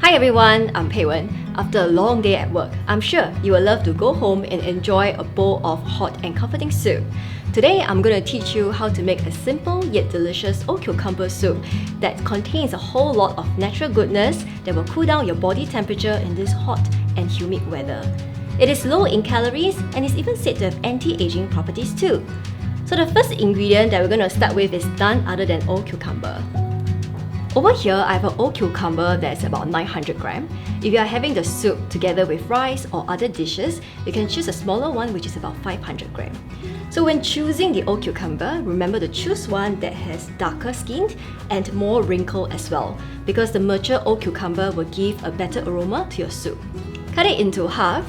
Hi everyone, I'm Peiwen. After a long day at work, I'm sure you will love to go home and enjoy a bowl of hot and comforting soup. Today, I'm going to teach you how to make a simple yet delicious old cucumber soup that contains a whole lot of natural goodness that will cool down your body temperature in this hot and humid weather. It is low in calories and is even said to have anti-aging properties too. So the first ingredient that we're going to start with is none other than old cucumber. Over here, I have an old cucumber that's about 900 grams. If you are having the soup together with rice or other dishes, you can choose a smaller one which is about 500 grams. So when choosing the old cucumber, remember to choose one that has darker skin and more wrinkle as well, because the mature old cucumber will give a better aroma to your soup. Cut it into half.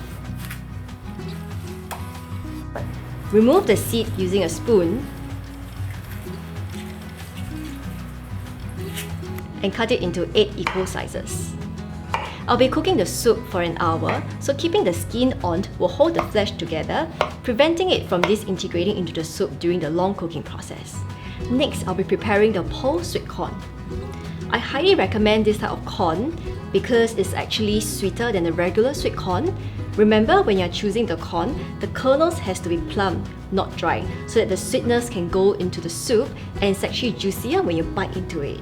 Remove the seed using a spoon and cut it into 8 equal sizes. I'll be cooking the soup for an hour, so keeping the skin on will hold the flesh together, preventing it from disintegrating into the soup during the long cooking process. Next, I'll be preparing the pole sweet corn. I highly recommend this type of corn because it's actually sweeter than the regular sweet corn. Remember, when you're choosing the corn, the kernels has to be plump, not dry, so that the sweetness can go into the soup and it's actually juicier when you bite into it.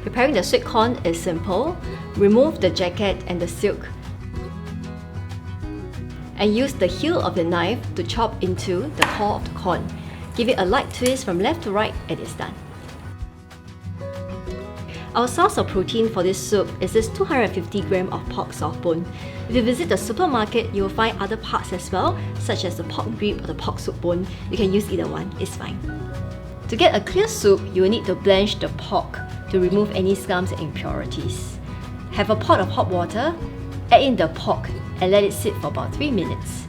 Preparing the sweet corn is simple. Remove the jacket and the silk and use the heel of the knife to chop into the core of the corn. Give it a light twist from left to right and it's done. Our source of protein for this soup is this 250 grams of pork soft bone. If you visit the supermarket, you will find other parts as well, such as the pork rib or the pork soup bone. You can use either one, it's fine. To get a clear soup, you will need to blanch the pork to remove any scums and impurities. Have a pot of hot water, add in the pork and let it sit for about 3 minutes.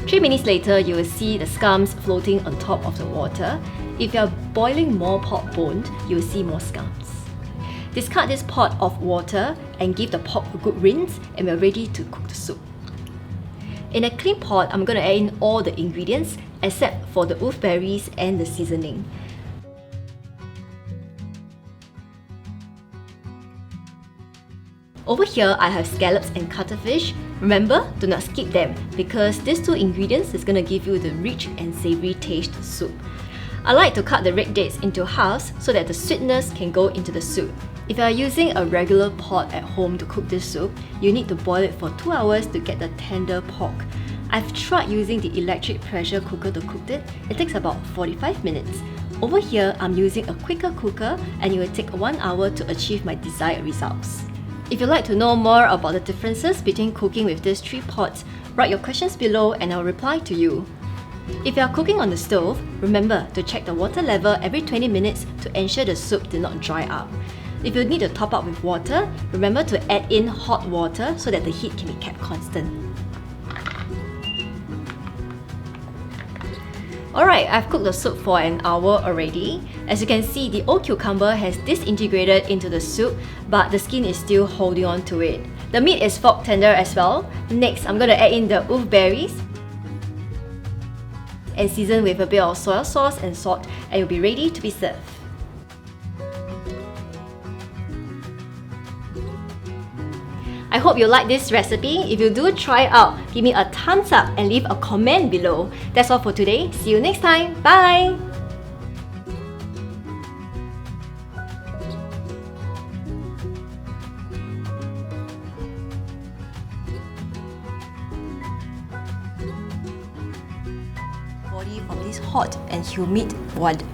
3 minutes later, you will see the scums floating on top of the water. If you are boiling more pork bone, you will see more scums. Discard this pot of water and give the pork a good rinse and we are ready to cook the soup. In a clean pot, I'm going to add in all the ingredients except for the wolfberries and the seasoning. Over here, I have scallops and cuttlefish. Remember, do not skip them because these two ingredients is going to give you the rich and savoury taste soup. I like to cut the red dates into halves so that the sweetness can go into the soup. If you are using a regular pot at home to cook this soup, you need to boil it for 2 hours to get the tender pork. I've tried using the electric pressure cooker to cook it. It takes about 45 minutes. Over here, I'm using a quicker cooker and it will take 1 hour to achieve my desired results. If you'd like to know more about the differences between cooking with these 3 pots, write your questions below and I'll reply to you. If you are cooking on the stove, remember to check the water level every 20 minutes to ensure the soup did not dry up. If you need to top up with water, remember to add in hot water so that the heat can be kept constant. Alright, I've cooked the soup for an hour already. As you can see, the old cucumber has disintegrated into the soup, but the skin is still holding on to it. The meat is fork tender as well. Next, I'm going to add in the wolfberries and season with a bit of soy sauce and salt, and you'll be ready to be served. I hope you like this recipe. If you do try it out, give me a thumbs up and leave a comment below. That's all for today. See you next time. Bye! Body from this hot and humid weather.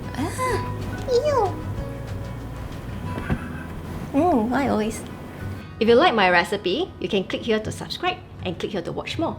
Ew! I always. If you like my recipe, you can click here to subscribe and click here to watch more.